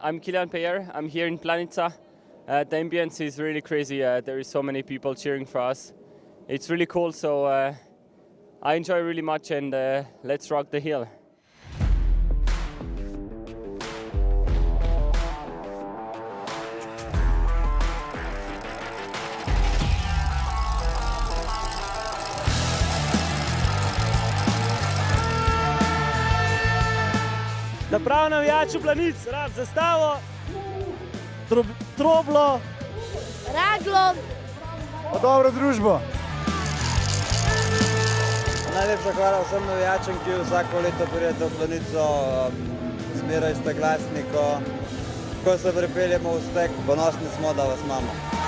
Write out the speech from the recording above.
I'm Kilian Peyer. I'm here in Planica. The ambience is really crazy. There is so many people cheering for us. It's really cool, so I enjoy really much, and let's rock the hill. Da prav navijač v Planic, rad zastavo, troblo, Raglo. Pa dobro družbo. Najlepša hvala vsem navijačem, ki vsako leto pridete v Planico. Zmeraj ste glasni, ko se pripeljemo v stek. Ponosni smo, da vas imamo.